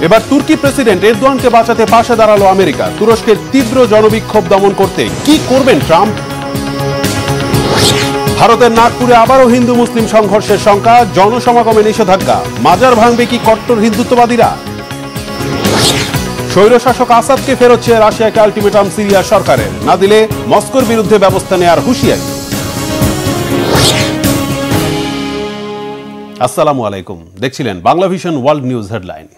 এবার তুর্কি প্রেসিডেন্ট এরদোয়ানকে বাঁচাতে পাশে দাঁড়ালো আমেরিকা। তুরস্কের তীব্র জনবিক্ষোভ দমন করতে কি করবেন ট্রাম্প? ভারতের নাগপুরে আবারও হিন্দু মুসলিম সংঘর্ষের শঙ্কা, জনসমাগমে নিষেধাজ্ঞা। মাজার ভাঙবে কি কট্টর হিন্দুত্ববাদীরা? স্বৈরশাসক আসাদকে ফেরত চেয়ে রাশিয়াকে আলটিমেটাম সিরিয়া সরকারের, না দিলে মস্কোর বিরুদ্ধে ব্যবস্থা নেওয়ার হুঁশিয়ারি। আসসালামু আলাইকুম, দেখছিলেন Bangla vision world news headline.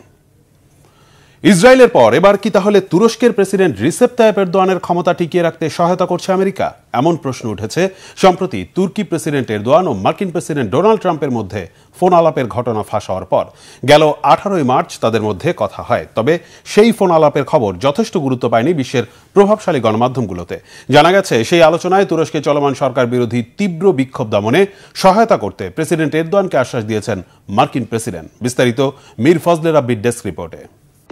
ইসরায়েলের পর এবার কি তাহলে তুরস্কের প্রেসিডেন্ট রিসেপ তাইয়েপ এরদোয়ানের ক্ষমতা টিকিয়ে রাখতে সহায়তা করছে আমেরিকা? এমন প্রশ্ন উঠেছে সম্প্রতি তুর্কি প্রেসিডেন্ট এরদোয়ান ও মার্কিন প্রেসিডেন্ট ডোনাল্ড ট্রাম্পের মধ্যে ফোন আলাপের ঘটনা ফাঁস হওয়ার পর। গেল 18 মার্চ তাদের মধ্যে কথা হয়, তবে সেই ফোন আলাপের খবর যথেষ্ট গুরুত্ব পায়নি বিশ্বের প্রভাবশালী গণমাধ্যমগুলোতে। জানা গেছে সেই আলোচনায় তুরস্কে চলমান সরকার বিরোধী তীব্র বিক্ষোভ দমনে সহায়তা করতে প্রেসিডেন্ট এরদোয়ানকে আশ্বাস দিয়েছেন মার্কিন প্রেসিডেন্ট। বিস্তারিত মীর ফজলে রাব্বির ডেস্ক রিপোর্টে।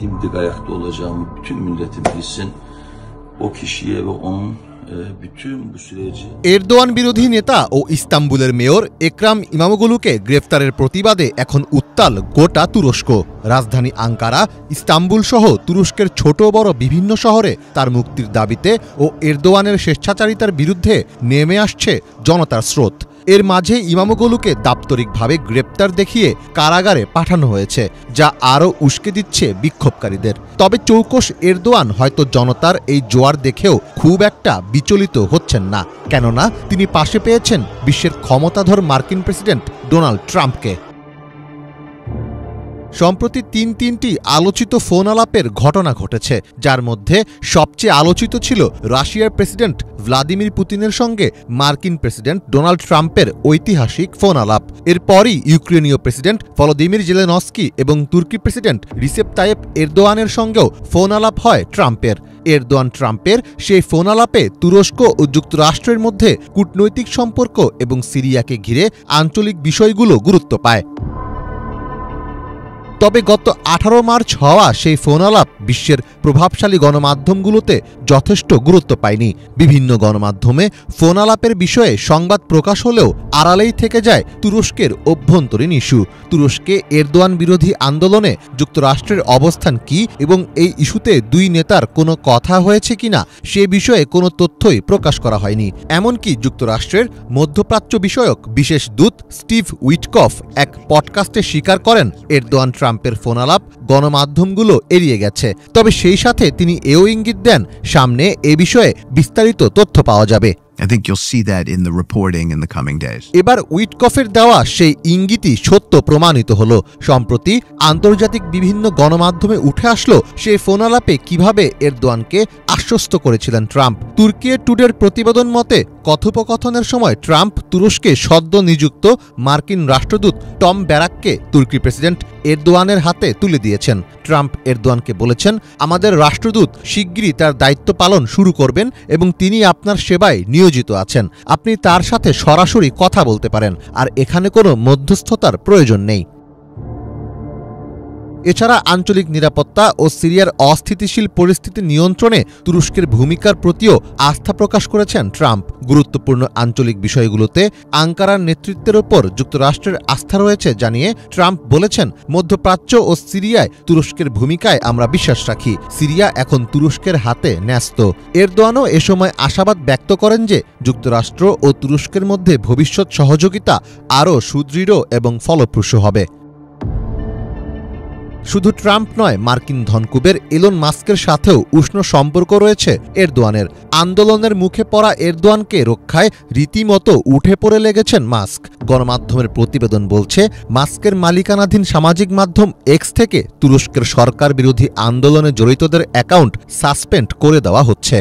dimdik ayakta olacağımı bütün milletim bilsin. O kişiye ve onun bütün bu süreci Erdogan বিরোধী নেতা ও ইস্তাম্বুলের মেয়র একরাম ইমামোগলুকে গ্রেফতারের প্রতিবাদে এখন উত্তাল গোটা তুরস্ক। রাজধানী আঙ্কারা, ইস্তাম্বুল সহ তুরস্কের ছোট বড় বিভিন্ন শহরে তার মুক্তির দাবিতে ও এরদোয়ানের স্বেচ্ছাচারিতার বিরুদ্ধে নেমে আসছে জনতার স্রোত। এর মাঝে ইমামোগলুকে দাপ্তরিকভাবে গ্রেপ্তার দেখিয়ে কারাগারে পাঠানো হয়েছে, যা আরও উস্কে দিচ্ছে বিক্ষোভকারীদের। তবে চৌকস এরদোয়ান হয়তো জনতার এই জোয়ার দেখেও খুব একটা বিচলিত হচ্ছেন না, কেননা তিনি পাশে পেয়েছেন বিশ্বের ক্ষমতাধর মার্কিন প্রেসিডেন্ট ডোনাল্ড ট্রাম্পকে। সম্প্রতি তিনটি আলোচিত ফোন আলাপের ঘটনা ঘটেছে, যার মধ্যে সবচেয়ে আলোচিত ছিল রাশিয়ার প্রেসিডেন্ট ভ্লাদিমির পুতিনের সঙ্গে মার্কিন প্রেসিডেন্ট ডোনাল্ড ট্রাম্পের ঐতিহাসিক ফোন আলাপ। এরপরই ইউক্রেনীয় প্রেসিডেন্ট ভলোদিমির জেলেনস্কি এবং তুর্কি প্রেসিডেন্ট রিসেপ তাইয়েপ এরদোয়ানের সঙ্গেও ফোন আলাপ হয় ট্রাম্পের। এরদোয়ান ট্রাম্পের সেই ফোন আলাপে তুরস্ক ও যুক্তরাষ্ট্রের মধ্যে কূটনৈতিক সম্পর্ক এবং সিরিয়াকে ঘিরে আঞ্চলিক বিষয়গুলো গুরুত্ব পায়। তবে গত 18 মার্চ হওয়া সেই ফোন আলাপ বিশ্বের প্রভাবশালী গণমাধ্যমগুলোতে যথেষ্ট গুরুত্ব পায়নি। বিভিন্ন গণমাধ্যমে ফোন আলাপের বিষয়ে সংবাদ প্রকাশ হলেও আড়ালেই থেকে যায় তুরস্কের অভ্যন্তরীণ ইস্যু। তুরস্কে এরদোয়ান বিরোধী আন্দোলনে যুক্তরাষ্ট্রের অবস্থান কি এবং এই ইস্যুতে দুই নেতার কোনো কথা হয়েছে কিনা সে বিষয়ে কোনো তথ্যই প্রকাশ করা হয়নি। এমনকি যুক্তরাষ্ট্রের মধ্যপ্রাচ্য বিষয়ক বিশেষ দূত স্টিভ উইটকফ এক পডকাস্টে স্বীকার করেন এরদোয়ান ট্রাম্পের ফোন আলাপ গণমাধ্যমগুলো এড়িয়ে গেছে। তবে সেই সাথে তিনি এও ইঙ্গিত দেন সামনে এ বিষয়ে বিস্তারিত তথ্য পাওয়া যাবে। I think you'll see that in the reporting in the coming days. এবার উইটকফের দেওয়া সেই ইঙ্গিতই সত্য প্রমাণিত হলো। সম্প্রতি আন্তর্জাতিক বিভিন্ন গণমাধ্যমে উঠে আসলো সেই ফোন আলাপে কিভাবে এরদোয়ানকে আশ্বস্ত করেছিলেন ট্রাম্প। তুর্কি টুডের প্রতিবেদন মতে কথোপকথনের সময় ট্রাম্প তুরস্কে সদ্য নিযুক্ত মার্কিন রাষ্ট্রদূত টম ব্যারাককে তুর্কি প্রেসিডেন্ট এরদোয়ানের হাতে তুলে দিয়েছেন। ট্রাম্প এরদোয়ানকে বলেছেন, আমাদের রাষ্ট্রদূত শিগগিরই তার দায়িত্ব পালন শুরু করবেন এবং তিনি আপনার সেবায় নিয়োজিত আছেন। আপনি তার সাথে সরাসরি কথা বলতে পারেন, আর এখানে কোনো মধ্যস্থতার প্রয়োজন নেই। এছাড়া আঞ্চলিক নিরাপত্তা ও সিরিয়ার অস্থিতিশীল পরিস্থিতি নিয়ন্ত্রণে তুরস্কের ভূমিকার প্রতিও আস্থা প্রকাশ করেছেন ট্রাম্প। গুরুত্বপূর্ণ আঞ্চলিক বিষয়গুলোতে আঙ্কারার নেতৃত্বের ওপর যুক্তরাষ্ট্রের আস্থা রয়েছে জানিয়ে ট্রাম্প বলেছেন, মধ্যপ্রাচ্য ও সিরিয়ায় তুরস্কের ভূমিকায় আমরা বিশ্বাস রাখি। সিরিয়া এখন তুরস্কের হাতে ন্যস্ত। এরদোয়ানও এ সময় আশাবাদ ব্যক্ত করেন যে যুক্তরাষ্ট্র ও তুরস্কের মধ্যে ভবিষ্যৎ সহযোগিতা আরও সুদৃঢ় এবং ফলপ্রসূ হবে। শুধু ট্রাম্প নয়, মার্কিন ধনকুবের এলন মাস্কের সাথেও উষ্ণ সম্পর্ক রয়েছে এরদোয়ানের। আন্দোলনের মুখে পড়া এরদোয়ানকে রক্ষায় রীতিমতো উঠে পড়ে লেগেছেন মাস্ক। গণমাধ্যমের প্রতিবেদন বলছে, মাস্কের মালিকানাধীন সামাজিক মাধ্যম এক্স থেকে তুরস্কের সরকার বিরোধী আন্দোলনে জড়িতদের অ্যাকাউন্ট সাসপেন্ড করে দেওয়া হচ্ছে।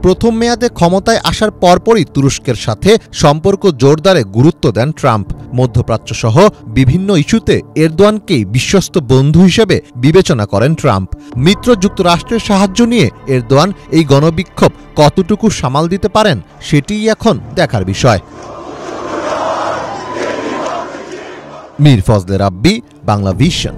প্রথম মেয়াদে ক্ষমতায় আসার পরপরই তুরস্কের সাথে সম্পর্ক জোরদারে গুরুত্ব দেন ট্রাম্প। মধ্যপ্রাচ্য সহ বিভিন্ন ইস্যুতে এরদোয়ানকেই বিশ্বস্ত বন্ধু হিসেবে বিবেচনা করেন ট্রাম্প। মিত্র যুক্তরাষ্ট্রের সাহায্য নিয়ে এরদোয়ান এই গণবিক্ষোভ কতটুকু সামাল দিতে পারেন সেটিই এখন দেখার বিষয়। মীর ফজলে রাব্বি, বাংলা ভিশন।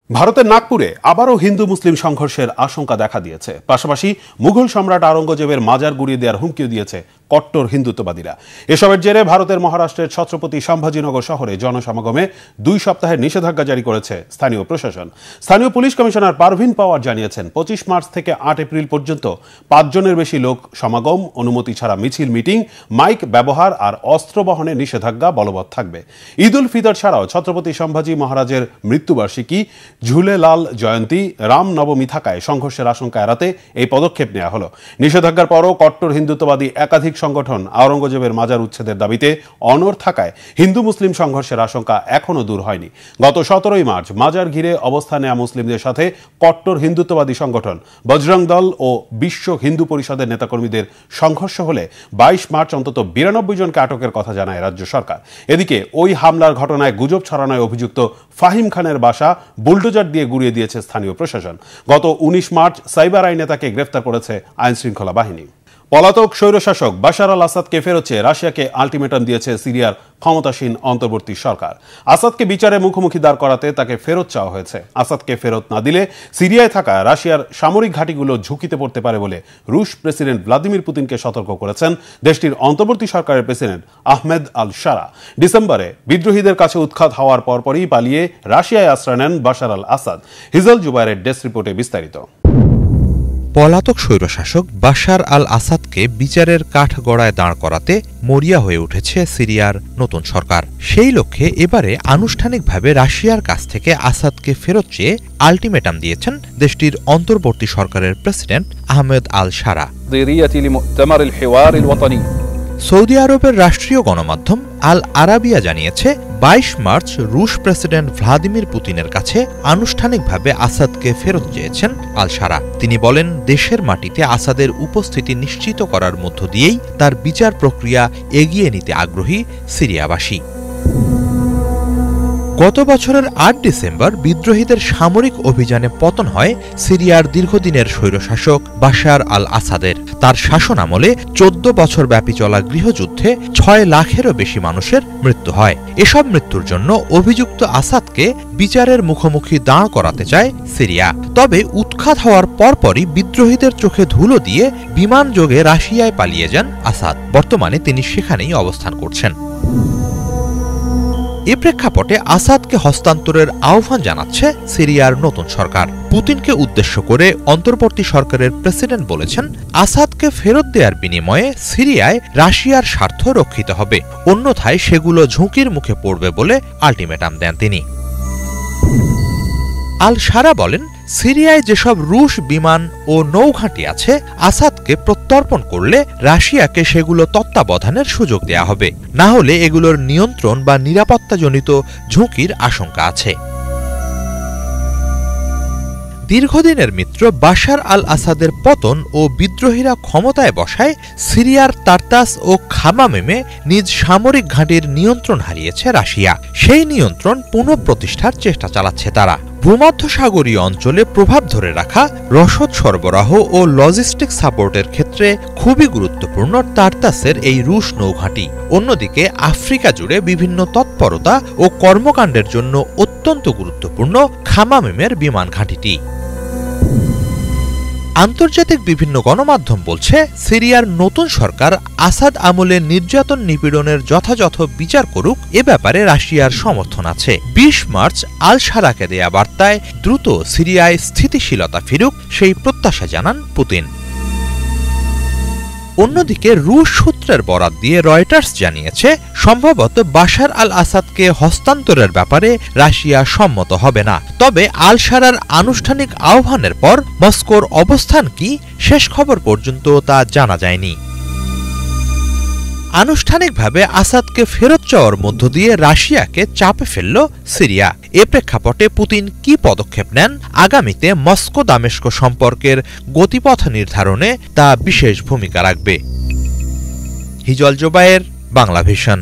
ভারতের নাগপুরে আবারও হিন্দু মুসলিম সংঘর্ষের আশঙ্কা দেখা দিয়েছে। পাশাপাশি মুঘল সম্রাট আওরঙ্গজেবের মাজার গুড়িয়ে দেওয়ার হুমকিও দিয়েছে কট্টর হিন্দুত্ববাদীরা। এসবের জেরে ভারতের মহারাষ্ট্রের ছত্রপতি সম্ভাজিনগর শহরে জনসমাগমে 2 সপ্তাহের নিষেধাজ্ঞা জারি করেছে স্থানীয় প্রশাসন। স্থানীয় পুলিশ কমিশনার পারভিন পাওয়ার জানিয়েছেন 25 মার্চ থেকে 8 এপ্রিল পর্যন্ত 5 জনের বেশি লোক সমাগম, অনুমতি ছাড়া মিছিল, মিটিং, মাইক ব্যবহার আর অস্ত্র বহনের নিষেধাজ্ঞা বলবৎ থাকবে। ঈদ উল ফিতর ছাড়াও ছত্রপতি সম্ভাজি মহারাজের মৃত্যুবার্ষিকী, ঝুলেলাল জয়ন্তী, রাম নবমী থাকায় সংঘর্ষের আশঙ্কা এড়াতে এই পদক্ষেপ নেওয়া হলো। নিষেধাজ্ঞার পরও কট্টর হিন্দুত্ববাদী একাধিক সংগঠন আওরঙ্গজেবের মাজার উচ্ছেদের দাবিতে অনড় থাকায় হিন্দু মুসলিম সংঘর্ষের আশঙ্কা এখনও দূর হয়নি। গত 17 মার্চ মাজার ঘিরে অবস্থান নেওয়া মুসলিমদের সাথে কট্টর হিন্দুত্ববাদী সংগঠন বজরং দল ও বিশ্ব হিন্দু পরিষদের নেতাকর্মীদের সংঘর্ষ হলে 22 মার্চ অন্তত 92 জনকে আটকের কথা জানায় রাজ্য সরকার। এদিকে ওই হামলার ঘটনায় গুজব ছড়ানোয় অভিযুক্ত ফাহিম খানের বাসা বুলডোজার দিয়ে গুড়িয়ে দিয়েছে স্থানীয় প্রশাসন। গত 19 মার্চ সাইবার আইনে তাকে গ্রেফতার করেছে আইনশৃঙ্খলা বাহিনী। পলাতক স্বৈরশাসক বাশার আল আসাদকে ফেরত চেয়ে রাশিয়াকে আলটিমেটাম দিয়েছে সিরিয়ার ক্ষমতাসীন অন্তর্বর্তী সরকার। আসাদকে বিচারে মুখোমুখি দাঁড় করাতে তাকে ফেরত চাওয়া হয়েছে। আসাদকে ফেরত না দিলে সিরিয়ায় থাকা রাশিয়ার সামরিক ঘাঁটিগুলো ঝুঁকিতে পড়তে পারে বলে রুশ প্রেসিডেন্ট ভ্লাদিমির পুতিনকে সতর্ক করেছেন দেশটির অন্তর্বর্তী সরকারের প্রেসিডেন্ট আহমেদ আল শারা। ডিসেম্বরে বিদ্রোহীদের কাছে উৎখাত হওয়ার পরপরই পালিয়ে রাশিয়ায় আশ্রয় নেন বাশার আল আসাদ। হিজল জুবাইরের ডেস্ক রিপোর্টে বিস্তারিত। পলাতক স্বৈরশাসক বাশার আল আসাদকে বিচারের কাঠগড়ায় দাঁড় করাতে মরিয়া হয়ে উঠেছে সিরিয়ার নতুন সরকার। সেই লক্ষ্যে এবারে আনুষ্ঠানিকভাবে রাশিয়ার কাছ থেকে আসাদকে ফেরত চেয়ে আলটিমেটাম দিয়েছেন দেশটির অন্তর্বর্তী সরকারের প্রেসিডেন্ট আহমেদ আল শারা। সৌদি আরবের রাষ্ট্রীয় গণমাধ্যম আল আরাবিয়া জানিয়েছে 22 মার্চ রুশ প্রেসিডেন্ট ভ্লাদিমির পুতিনের কাছে আনুষ্ঠানিকভাবে আসাদকে ফেরত চেয়েছেন আল শারা। তিনি বলেন, দেশের মাটিতে আসাদের উপস্থিতি নিশ্চিত করার মধ্য দিয়েই তার বিচার প্রক্রিয়া এগিয়ে নিতে আগ্রহী সিরিয়াবাসী। গত বছরের 8 ডিসেম্বর বিদ্রোহীদের সামরিক অভিযানে পতন হয় সিরিয়ার দীর্ঘদিনের স্বৈরশাসক বাশার আল আসাদের। তার শাসনামলে 14 বছর ব্যাপী চলা গৃহযুদ্ধে 6 লাখেরও বেশি মানুষের মৃত্যু হয়। এসব মৃত্যুর জন্য অভিযুক্ত আসাদকে বিচারের মুখোমুখি দাঁড় করাতে চায় সিরিয়া। তবে উৎখাত হওয়ার পরপরই বিদ্রোহীদের চোখে ধুলো দিয়ে বিমান যোগে রাশিয়ায় পালিয়ে যান আসাদ। বর্তমানে তিনি সেখানেই অবস্থান করছেন। এ প্রেক্ষাপটে আসাদকে হস্তান্তরের আহ্বান জানাচ্ছে সিরিয়ার নতুন সরকার। পুতিনকে উদ্দেশ্য করে অন্তর্বর্তী সরকারের প্রেসিডেন্ট বলেছেন, আসাদকে ফেরত দেওয়ার বিনিময়ে সিরিয়ায় রাশিয়ার স্বার্থ রক্ষিত হবে, অন্যথায় সেগুলো ঝুঁকির মুখে পড়বে বলে আলটিমেটাম দেন তিনি। আল শারা বলেন, সিরিয়ায় যেসব রুশ বিমান ও নৌঘাঁটি আছে, আসাদকে প্রত্যর্পণ করলে রাশিয়াকে সেগুলো তত্ত্বাবধানের সুযোগ দেয়া হবে, না হলে এগুলোর নিয়ন্ত্রণ বা নিরাপত্তাজনিত ঝুঁকির আশঙ্কা আছে। দীর্ঘদিনের মিত্র বাশার আল আসাদের পতন ও বিদ্রোহীরা ক্ষমতায় বসায় সিরিয়ার তার্তাস ও খামামেমে নিজ সামরিক ঘাঁটির নিয়ন্ত্রণ হারিয়েছে রাশিয়া। সেই নিয়ন্ত্রণ পুনঃপ্রতিষ্ঠার চেষ্টা চালাচ্ছে তারা। ভূমধ্যসাগরীয় অঞ্চলে প্রভাব ধরে রাখা, রসদ সরবরাহ ও লজিস্টিক সাপোর্টের ক্ষেত্রে খুবই গুরুত্বপূর্ণ তার্তাসের এই রুশ নৌঘাঁটি। অন্যদিকে আফ্রিকা জুড়ে বিভিন্ন তৎপরতা ও কর্মকাণ্ডের জন্য অত্যন্ত গুরুত্বপূর্ণ খামামেমের বিমান ঘাঁটিটি। আন্তর্জাতিক বিভিন্ন গণমাধ্যম বলছে, সিরিয়ার নতুন সরকার আসাদ আমলে নির্যাতন নিপীড়নের যথাযথ বিচার করুক, এ ব্যাপারে রাশিয়ার সমর্থন আছে। 20 মার্চ আল শারাকে দেয়া বার্তায় দ্রুত সিরিয়ায় স্থিতিশীলতা ফিরুক সেই প্রত্যাশা জানান পুতিন। অন্যদিকে রুশ সূত্রের বরাত দিয়ে রয়টার্স জানিয়েছে, সম্ভবত বাশার আল আসাদকে হস্তান্তরের ব্যাপারে রাশিয়া সম্মত হবে না। তবে আল শারার আনুষ্ঠানিক আহ্বানের পর মস্কোর অবস্থান কি, শেষ খবর পর্যন্ত তা জানা যায়নি। আনুষ্ঠানিকভাবে আসাদকে ফেরত চাওয়ার মধ্য দিয়ে রাশিয়াকে চাপে ফেলল সিরিয়া। এ প্রেক্ষাপটে পুতিন কি পদক্ষেপ নেন, আগামীতে মস্কো দামেস্ক সম্পর্কের গতিপথ নির্ধারণে তা বিশেষ ভূমিকা রাখবে। হিজল জুবায়ের, বাংলা ভিশন।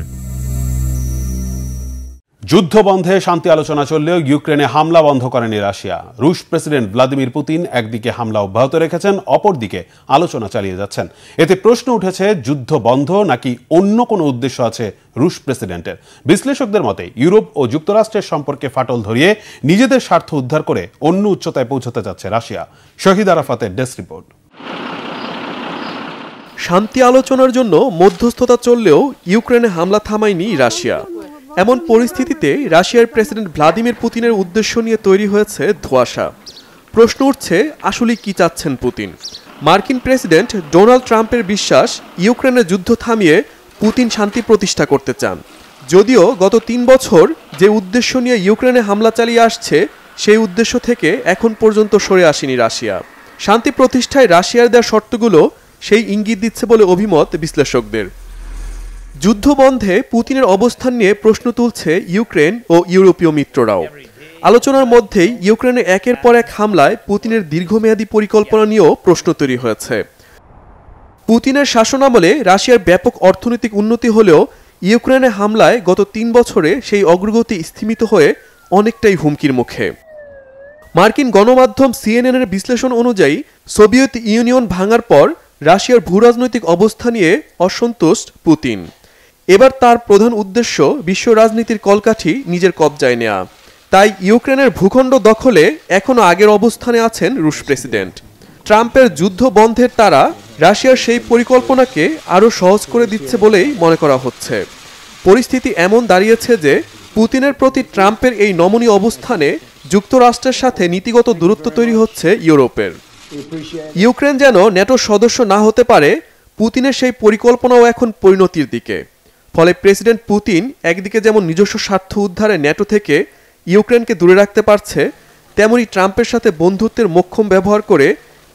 যুদ্ধ বন্ধে শান্তি আলোচনা চললেও ইউক্রেনে হামলা বন্ধ করেনি রাশিয়া। রুশ প্রেসিডেন্ট ভ্লাদিমির পুতিন একদিকে হামলা অব্যাহত রেখেছেন, অপরদিকে আলোচনা চালিয়ে যাচ্ছেন। এতে প্রশ্ন উঠেছে, যুদ্ধ বন্ধ নাকি অন্য কোনো উদ্দেশ্য আছে রুশ প্রেসিডেন্টের? বিশ্লেষকদের মতে ইউরোপ ও যুক্তরাষ্ট্রের সম্পর্কে ফাটল ধরিয়ে নিজেদের স্বার্থ উদ্ধার করে অন্য উচ্চতায় পৌঁছতে যাচ্ছে রাশিয়া। শহীদ আরাফাতের ডেস্ক রিপোর্ট। শান্তি আলোচনার জন্য মধ্যস্থতা চললেও ইউক্রেনে হামলা থামায়নি রাশিয়া। এমন পরিস্থিতিতে রাশিয়ার প্রেসিডেন্ট ভ্লাদিমির পুতিনের উদ্দেশ্য নিয়ে তৈরি হয়েছে ধোঁয়াশা। প্রশ্ন উঠছে, আসলে কি চাচ্ছেন পুতিন? মার্কিন প্রেসিডেন্ট ডোনাল্ড ট্রাম্পের বিশ্বাস, ইউক্রেনের যুদ্ধ থামিয়ে পুতিন শান্তি প্রতিষ্ঠা করতে চান। যদিও গত 3 বছর যে উদ্দেশ্য নিয়ে ইউক্রেনে হামলা চালিয়ে আসছে, সেই উদ্দেশ্য থেকে এখন পর্যন্ত সরে আসেনি রাশিয়া। শান্তি প্রতিষ্ঠায় রাশিয়ার দেওয়া শর্তগুলো সেই ইঙ্গিত দিচ্ছে বলে অভিমত বিশ্লেষকদের। যুদ্ধ বন্ধে পুতিনের অবস্থান নিয়ে প্রশ্ন তুলছে ইউক্রেন ও ইউরোপীয় মিত্ররাও। আলোচনার মধ্যেই ইউক্রেনে একের পর এক হামলায় পুতিনের দীর্ঘমেয়াদী পরিকল্পনা নিয়েও প্রশ্ন তৈরি হয়েছে। পুতিনের শাসনামলে রাশিয়ার ব্যাপক অর্থনৈতিক উন্নতি হলেও ইউক্রেনে হামলায় গত 3 বছরে সেই অগ্রগতি স্থিমিত হয়ে অনেকটাই হুমকির মুখে। মার্কিন গণমাধ্যম CNN এর বিশ্লেষণ অনুযায়ী সোভিয়েত ইউনিয়ন ভাঙার পর রাশিয়ার ভূরাজনৈতিক অবস্থা নিয়ে অসন্তুষ্ট পুতিন। এবার তার প্রধান উদ্দেশ্য বিশ্ব রাজনীতির কলকাঠি নিজের কবজায় নেওয়া। তাই ইউক্রেনের ভূখণ্ড দখলে এখনও আগের অবস্থানে আছেন রুশ প্রেসিডেন্ট। ট্রাম্পের যুদ্ধ বন্ধের তারা রাশিয়ার সেই পরিকল্পনাকে আরও সহজ করে দিচ্ছে বলেই মনে করা হচ্ছে। পরিস্থিতি এমন দাঁড়িয়েছে যে পুতিনের প্রতি ট্রাম্পের এই নমনীয় অবস্থানে যুক্তরাষ্ট্রের সাথে নীতিগত দূরত্ব তৈরি হচ্ছে ইউরোপের। ইউক্রেন যেন ন্যাটোর সদস্য না হতে পারে, পুতিনের সেই পরিকল্পনাও এখন পরিণতির দিকে। ফলে প্রেসিডেন্ট পুতিন একদিকে যেমন নিজস্ব স্বার্থ উদ্ধারে ন্যাটো থেকে ইউক্রেনকে দূরে রাখতে পারছে, তেমনি ট্রাম্পের সাথে বন্ধুত্বের মোক্ষম ব্যবহার করে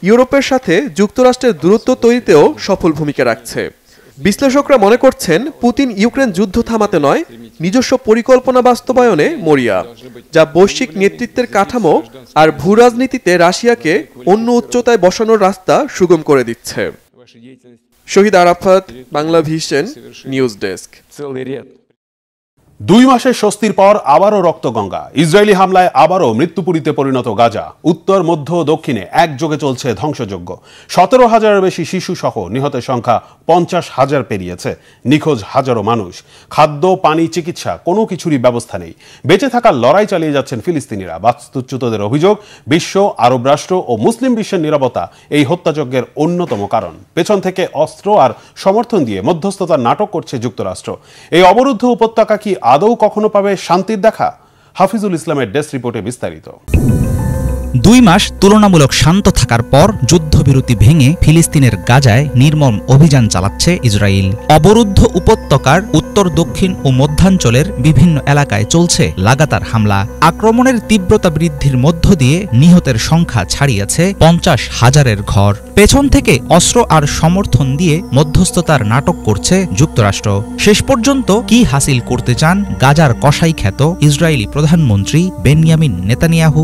ইউরোপের সাথে যুক্তরাষ্ট্রের দূরত্ব তৈরিতেও সফল ভূমিকা রাখছে। বিশ্লেষকরা মনে করছেন পুতিন ইউক্রেন যুদ্ধ থামাতে নয়, নিজস্ব পরিকল্পনা বাস্তবায়নে মরিয়া, যা বৈশ্বিক নেতৃত্বের কাঠামো আর ভূরাজনীতিতে রাশিয়াকে অন্য উচ্চতায় বসানোর রাস্তা সুগম করে দিচ্ছে। Shahid Arafat, Bangla Vision, news desk. 2 মাসের স্বস্তির পর আবারও রক্তগঙ্গা। ইসরায়েলি হামলায় আবারও মৃত্যুপুরীতে পরিণত গাজা। উত্তর, মধ্য ও দক্ষিণে একযোগে চলছে ধ্বংসযজ্ঞ। 17,000-এর বেশি শিশু সহ নিহতের সংখ্যা 50,000 পেরিয়েছে। নিখোঁজ হাজারো মানুষ। খাদ্য, পানি, চিকিৎসা কোনো কিছুরই ব্যবস্থা নেই। বেঁচে থাকার লড়াই চালিয়ে যাচ্ছেন ফিলিস্তিনিরা। বাস্তুচ্যুতদের অভিযোগ, বিশ্ব, আরব রাষ্ট্র ও মুসলিম বিশ্বের নীরবতা এই হত্যাযজ্ঞের অন্যতম কারণ। পেছন থেকে অস্ত্র আর সমর্থন দিয়ে মধ্যস্থতার নাটক করছে যুক্তরাষ্ট্র। এই অবরুদ্ধ উপত্যকা কি আদৌ কখনো পাবে শান্তির দেখা? হাফিজুল ইসলামের ডেস্ক রিপোর্টে বিস্তারিত। 2 মাস তুলনামূলক শান্ত থাকার পর যুদ্ধবিরতি ভেঙে ফিলিস্তিনের গাজায় নির্মম অভিযান চালাচ্ছে ইসরায়েল। অবরুদ্ধ উপত্যকার উত্তর, দক্ষিণ ও মধ্যাঞ্চলের বিভিন্ন এলাকায় চলছে লাগাতার হামলা। আক্রমণের তীব্রতা বৃদ্ধির মধ্য দিয়ে নিহতের সংখ্যা ছাড়িয়েছে 50,000-এর ঘর। পেছন থেকে অস্ত্র আর সমর্থন দিয়ে মধ্যস্থতার নাটক করছে যুক্তরাষ্ট্র। শেষ পর্যন্ত কি হাসিল করতে চান গাজার কসাই খ্যাত ইসরায়েলি প্রধানমন্ত্রী বেনিয়ামিন নেতানিয়াহু?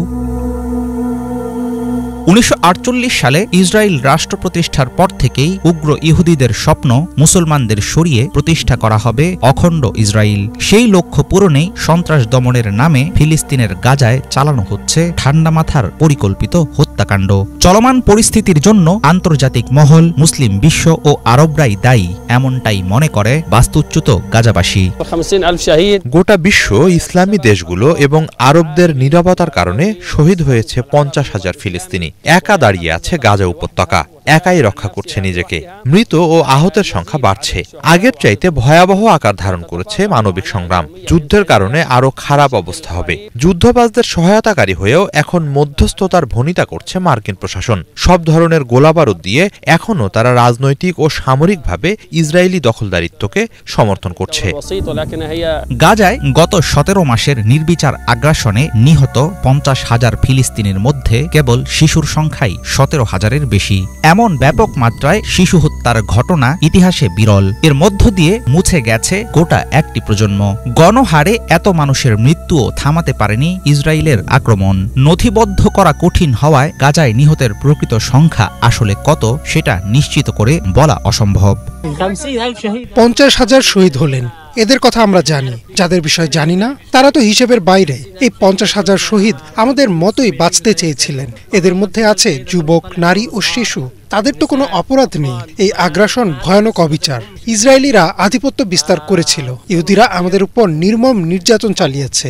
1948 সালে ইসরায়েল রাষ্ট্র প্রতিষ্ঠার পর থেকেই উগ্র ইহুদিদের স্বপ্ন মুসলমানদের সরিয়ে প্রতিষ্ঠা করা হবে অখণ্ড ইসরায়েল। সেই লক্ষ্য পূরণেই সন্ত্রাস দমনের নামে ফিলিস্তিনের গাজায় চালানো হচ্ছে ঠান্ডা মাথার পরিকল্পিত হত্যাকাণ্ড। চলমান পরিস্থিতির জন্য আন্তর্জাতিক মহল, মুসলিম বিশ্ব ও আরবরাই দায়ী, এমনটাই মনে করে বাস্তুচ্যুত গাজাবাসী। গোটা বিশ্ব, ইসলামী দেশগুলো এবং আরবদের নীরবতার কারণে শহীদ হয়েছে 50,000 ফিলিস্তিনি। একা দাঁড়িয়ে আছে গাজা উপত্যকা, একাই রক্ষা করছে নিজেকে। মৃত ও আহতের সংখ্যা বাড়ছে। আগের চাইতে ভয়াবহ আকার ধারণ করেছে মানবিক সংগ্রাম। যুদ্ধের কারণে আরো খারাপ অবস্থা হবে। যুদ্ধবাজদের সহায়তাকারী হয়েও এখন মধ্যস্থতার ভনিতা করছে মার্কিন প্রশাসন। সব ধরনের গোলাবারুদ দিয়ে এখনও তারা রাজনৈতিক ও সামরিকভাবে ইসরায়েলি দখলদারিত্বকে সমর্থন করছে। গাজায় গত 17 মাসের নির্বিচার আগ্রাসনে নিহত 50,000 ফিলিস্তিনির মধ্যে কেবল শিশুর সংখ্যাই 17,000-এর বেশি। এমন ব্যাপক মাত্রায় শিশু হত্যার ঘটনা ইতিহাসে বিরল। এর মধ্য দিয়ে মুছে গেছে গোটা একটি প্রজন্ম। গণহারে এত মানুষের মৃত্যুও থামাতে পারেনি ইসরায়েলের আক্রমণ। নথিবদ্ধ করা কঠিন হওয়ায় গাজায় নিহতের প্রকৃত সংখ্যা আসলে কত সেটা নিশ্চিত করে বলা অসম্ভব। 50,000 শহীদ হলেন, এদের কথা আমরা জানি। যাদের বিষয় জানি না তারা তো হিসেবের বাইরে। এই 50,000 শহীদ আমাদের মতোই বাঁচতে চেয়েছিলেন। এদের মধ্যে আছে যুবক, নারী ও শিশু। তাদের তো কোনো অপরাধ নেই। এই আগ্রাসন ভয়ানক অবিচার। ইসরায়েলিরা আধিপত্য বিস্তার করেছিল, ইহুদিরা আমাদের উপর নির্মম নির্যাতন চালিয়েছে।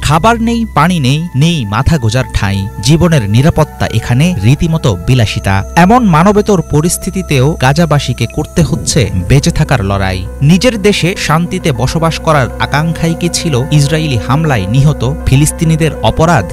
খাবার নেই, পানি নেই, নেই মাথা গোজার ঠাঁই, জীবনের নিরাপত্তা এখানে রীতিমতো বিলাসিতা। এমন মানবেতর পরিস্থিতিতেও গাজাবাসীকে করতে হচ্ছে বেঁচে থাকার লড়াই। নিজের দেশে শান্তিতে বসবাস করার আকাঙ্ক্ষাই কি ছিল ইসরায়েলি হামলায় নিহত ফিলিস্তিনিদের অপরাধ?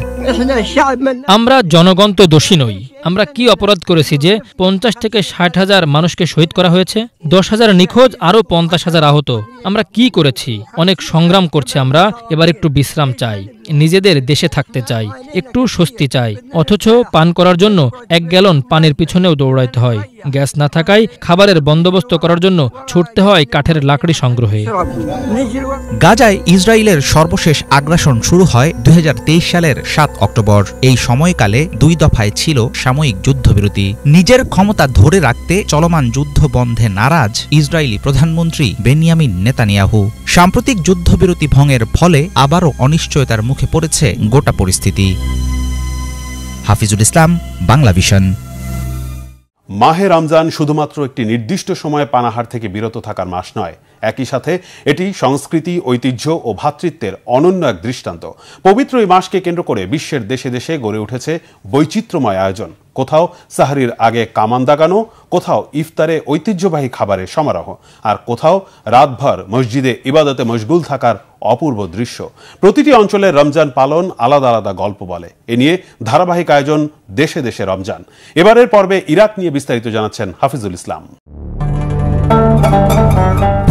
আমরা জনগণ তো দোষী নই। আমরা কি অপরাধ করেছি যে 50 থেকে 60,000 মানুষকে শহীদ করা হয়েছে, 10,000 নিখোঁজ, আরো 50,000 আহত? আমরা কি করেছি? অনেক সংগ্রাম করছি আমরা। এবার একটু বিশ্রাম চাই, নিজেদের দেশে থাকতে চাই, একটু স্বস্তি চাই। অথচ পান করার জন্য 1 গ্যালন পানির পিছনেও দৌড়াইতে হয়। গ্যাস না থাকায় খাবারের বন্দোবস্ত করার জন্য ছুটতে হয় কাঠের লাকড়ি সংগ্রহে। গাজায় ইসরায়েলের সর্বশেষ আগ্রাসন শুরু হয় 2023 সালের 7 অক্টোবর। এই সময়কালে 2 দফায় ছিল সাময়িক যুদ্ধবিরতি। নিজের ক্ষমতা ধরে রাখতে চলমান যুদ্ধ বন্ধে নারাজ ইসরায়েলি প্রধানমন্ত্রী বেনিয়ামিন নেতানিয়াহু। সাম্প্রতিক যুদ্ধবিরতি ভঙ্গের ফলে আবারও অনিশ্চয়তার মুখে পড়েছে গোটা পরিস্থিতি। হাফিজুল ইসলাম, বাংলা ভিশন। মাহে রমজান শুধুমাত্র একটি নির্দিষ্ট সময়ে পানাহার থেকে বিরত থাকার মাস নয়, একই সাথে এটি সংস্কৃতি, ঐতিহ্য ও ভ্রাতৃত্বের অনন্য এক দৃষ্টান্ত। পবিত্র এই মাসকে কেন্দ্র করে বিশ্বের দেশে দেশে গড়ে উঠেছে বৈচিত্র্যময় আয়োজন। কোথাও সাহরির আগে কামান দাগানো, কোথাও ইফতারে ঐতিহ্যবাহী খাবারের সমারোহ, আর কোথাও রাতভর মসজিদে ইবাদতে মশগুল থাকার অপূর্ব দৃশ্য। প্রতিটি অঞ্চলের রমজান পালন আলাদা আলাদা গল্প বলে। এ নিয়ে ধারাবাহিক আয়োজন দেশে দেশে রমজান। এবারের পর্বে ইরাক নিয়ে বিস্তারিত জানাচ্ছেন হাফিজুল ইসলাম।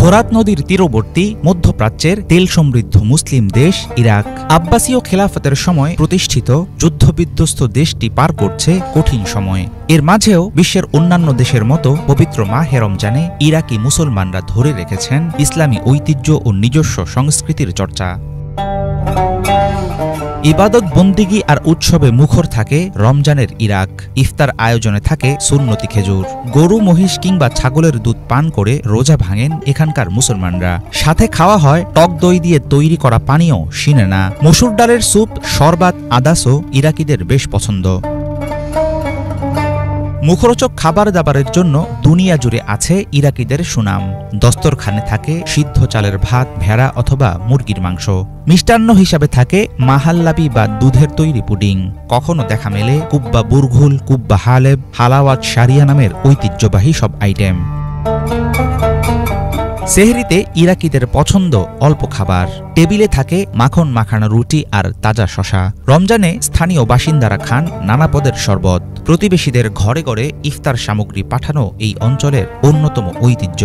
ফোরাত নদীর তীরবর্তী মধ্যপ্রাচ্যের তেল সমৃদ্ধ মুসলিম দেশ ইরাক আব্বাসীয় খেলাফতের সময় প্রতিষ্ঠিত যুদ্ধবিধ্বস্ত দেশটি পার করছে কঠিন সময়। এর মাঝেও বিশ্বের অন্যান্য দেশের মতো পবিত্র মাহে রমজানে ইরাকি মুসলমানরা ধরে রেখেছেন ইসলামী ঐতিহ্য ও নিজস্ব সংস্কৃতির চর্চা। ইবাদত, বন্দিগি আর উৎসবে মুখর থাকে রমজানের ইরাক। ইফতার আয়োজনে থাকে সুন্নতি খেজুর। গরু, মহিষ কিংবা ছাগলের দুধ পান করে রোজা ভাঙেন এখানকার মুসলমানরা। সাথে খাওয়া হয় টক দই দিয়ে তৈরি করা পানীয় সিনেনা। মসুর ডালের স্যুপ, শরবাত, আদাসও ইরাকিদের বেশ পছন্দ। মুখরোচক খাবার দাবারের জন্য দুনিয়া জুড়ে আছে ইরাকিদের সুনাম। দস্তরখানে থাকে সিদ্ধ চালের ভাত, ভেড়া অথবা মুরগির মাংস। মিষ্টান্ন হিসাবে থাকে মাহাল্লাবি বা দুধের তৈরি পুডিং। কখনো দেখা মেলে কুব্বা বুরঘুল, কুব্বা হালেব, হালাওয়াত শারিয়া নামের ঐতিহ্যবাহী সব আইটেম। সেহরিতে ইরাকিদের পছন্দ অল্প খাবার। টেবিলে থাকে মাখন মাখানো রুটি আর তাজা শশা। রমজানে স্থানীয় বাসিন্দারা খান নানা পদের শরবত। প্রতিবেশীদের ঘরে ঘরে ইফতার সামগ্রী পাঠানো এই অঞ্চলের অন্যতম ঐতিহ্য।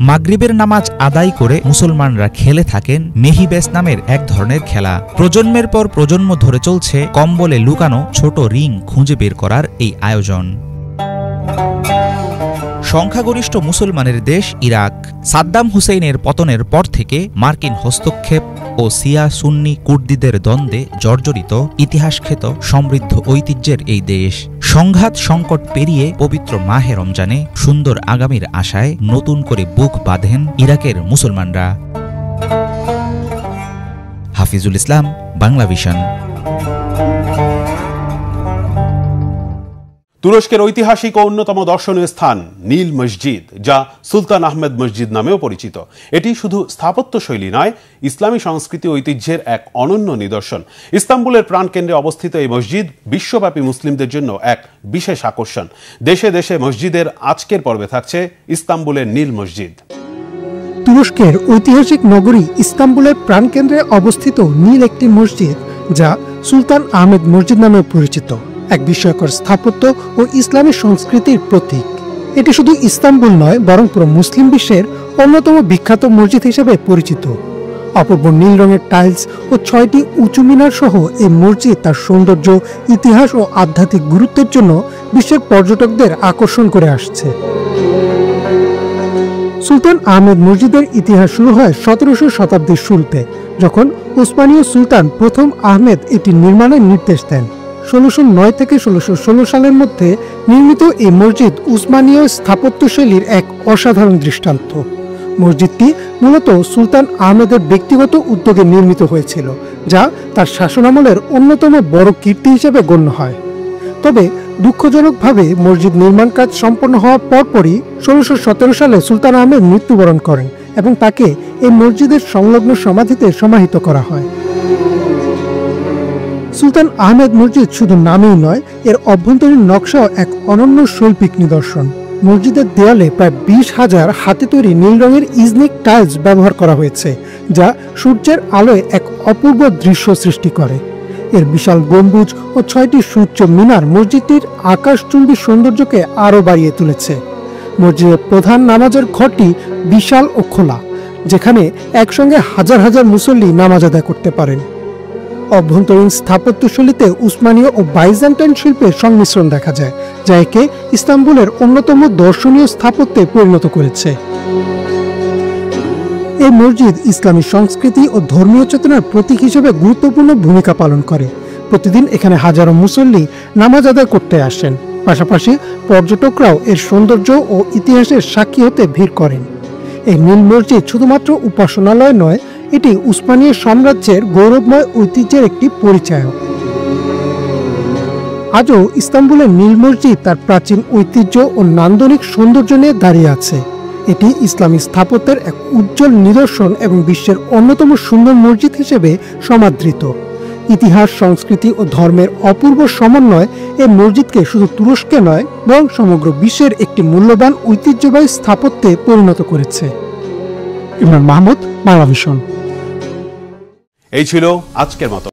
মাগরিবের নামাজ আদায় করে মুসলমানরা খেলে থাকেন মেহিবেস নামের এক ধরনের খেলা। প্রজন্মের পর প্রজন্ম ধরে চলছে কম্বলে লুকানো ছোট রিং খুঁজে বের করার এই আয়োজন। সংখ্যাগরিষ্ঠ মুসলমানের দেশ ইরাক। সাদ্দাম হুসেইনের পতনের পর থেকে মার্কিন হস্তক্ষেপ ও শিয়া সুন্নি কুর্দিদের দ্বন্দ্বে জর্জরিত ইতিহাসখ্যাত সমৃদ্ধ ঐতিহ্যের এই দেশ সংঘাত সংকট পেরিয়ে পবিত্র মাহে রমজানে সুন্দর আগামীর আশায় নতুন করে বুক বাঁধেন ইরাকের মুসলমানরা। হাফিজুল ইসলাম, বাংলা ভিশন। তুরস্কের ঐতিহাসিক ও অন্যতম দর্শনীয় স্থান নীল মসজিদ, যা সুলতান আহমেদ মসজিদ নামেও পরিচিত। এটি শুধু স্থাপত্যশৈলী নয়, ইসলামী সংস্কৃতি ঐতিহ্যের এক অনন্য নিদর্শন। ইস্তাম্বুলের প্রাণকেন্দ্রে অবস্থিত এই মসজিদ বিশ্বব্যাপী মুসলিমদের জন্য এক বিশেষ আকর্ষণ। দেশে দেশে মসজিদের আজকের পর্বে থাকছে ইস্তাম্বুলের নীল মসজিদ। তুরস্কের ঐতিহাসিক নগরী ইস্তাম্বুলের প্রাণকেন্দ্রে অবস্থিত নীল একটি মসজিদ, যা সুলতান আহমেদ মসজিদ নামে পরিচিত, এক বিস্ময়কর স্থাপত্য ও ইসলামী সংস্কৃতির প্রতীক। এটি শুধু ইস্তাম্বুল নয়, বরং পুরো মুসলিম বিশ্বের অন্যতম বিখ্যাত মসজিদ হিসেবে পরিচিত। অপূর্ব নীল রঙের টাইলস ও 6টি উঁচু মিনার সহ এই মসজিদ তার সৌন্দর্য, ইতিহাস ও আধ্যাত্মিক গুরুত্বের জন্য বিশ্বের পর্যটকদের আকর্ষণ করে আসছে। সুলতান আহমেদ মসজিদের ইতিহাস শুরু হয় 17শো শতাব্দীর শুরুতে, যখন উসমানীয় সুলতান প্রথম আহমেদ এটি নির্মাণের নির্দেশ দেন। 1609 থেকে 1616 সালের মধ্যে নির্মিত এই মসজিদ উসমানীয় স্থাপত্যশৈলীর এক অসাধারণ দৃষ্টান্ত। মসজিদটি মূলত সুলতান আহমেদের ব্যক্তিগত উদ্যোগে নির্মিত হয়েছিল, যা তার শাসনামলের অন্যতম বড় কীর্তি হিসেবে গণ্য হয়। তবে দুঃখজনকভাবে মসজিদ নির্মাণ কাজ সম্পন্ন হওয়ার পরপরই ১৬১৭ সালে সুলতান আহমেদ মৃত্যুবরণ করেন এবং তাকে এই মসজিদের সংলগ্ন সমাধিতে সমাহিত করা হয়। সুলতান আহমেদ মসজিদ শুধু নামেই নয়, এর অভ্যন্তরীণ নকশাও এক অনন্য শৈল্পিক নিদর্শন। মসজিদের দেয়ালে প্রায় ২০,০০০ হাতে তৈরি নীল রঙের ইজনিক টাইলস ব্যবহার করা হয়েছে, যা সূর্যের আলোয় এক অপূর্ব দৃশ্য সৃষ্টি করে। এর বিশাল গম্বুজ ও ৬টি সুউচ্চ মিনার মসজিদটির আকাশচুম্বী সৌন্দর্যকে আরও বাড়িয়ে তুলেছে। মসজিদের প্রধান নামাজের ঘরটি বিশাল ও খোলা, যেখানে একসঙ্গে হাজার হাজার মুসল্লি নামাজ আদায় করতে পারেন। অভ্যন্তরীণ স্থাপত্যশৈলীতে উসমানীয় ও বাইজেন্টাইন শিল্পের সংমিশ্রণ দেখা যায়, যা একে ইস্তাম্বুলের অন্যতম দর্শনীয় স্থাপত্যে পরিণত করেছে। এই মসজিদ ইসলামী সংস্কৃতি ও ধর্মীয় চেতনার প্রতীক হিসেবে গুরুত্বপূর্ণ ভূমিকা পালন করে। প্রতিদিন এখানে হাজারো মুসল্লি নামাজ আদায় করতে আসেন। পাশাপাশি পর্যটকরাও এর সৌন্দর্য ও ইতিহাসের সাক্ষী হতে ভিড় করেন। এই নীল মসজিদ শুধুমাত্র উপাসনালয় নয়, এটি উসমানীয় সাম্রাজ্যের গৌরবময় ঐতিহ্যের একটি পরিচায়ক। আজও ইস্তাম্বুলের নীল মসজিদ তার প্রাচীন ঐতিহ্য ও নান্দনিক সৌন্দর্য নিয়ে দাঁড়িয়ে আছে। এটি ইসলামী স্থাপত্যের এক উজ্জ্বল নিদর্শন এবং বিশ্বের অন্যতম সুন্দর মসজিদ হিসেবে সমাদৃত। ইতিহাস, সংস্কৃতি ও ধর্মের অপূর্ব সমন্বয় এই মসজিদকে শুধু তুরস্কে নয়, বরং সমগ্র বিশ্বের একটি মূল্যবান ঐতিহ্যবাহী স্থাপত্যে পরিণত করেছে। ইমরান মাহমুদ, বাংলা ভিশন। এই ছিল আজকের মতো।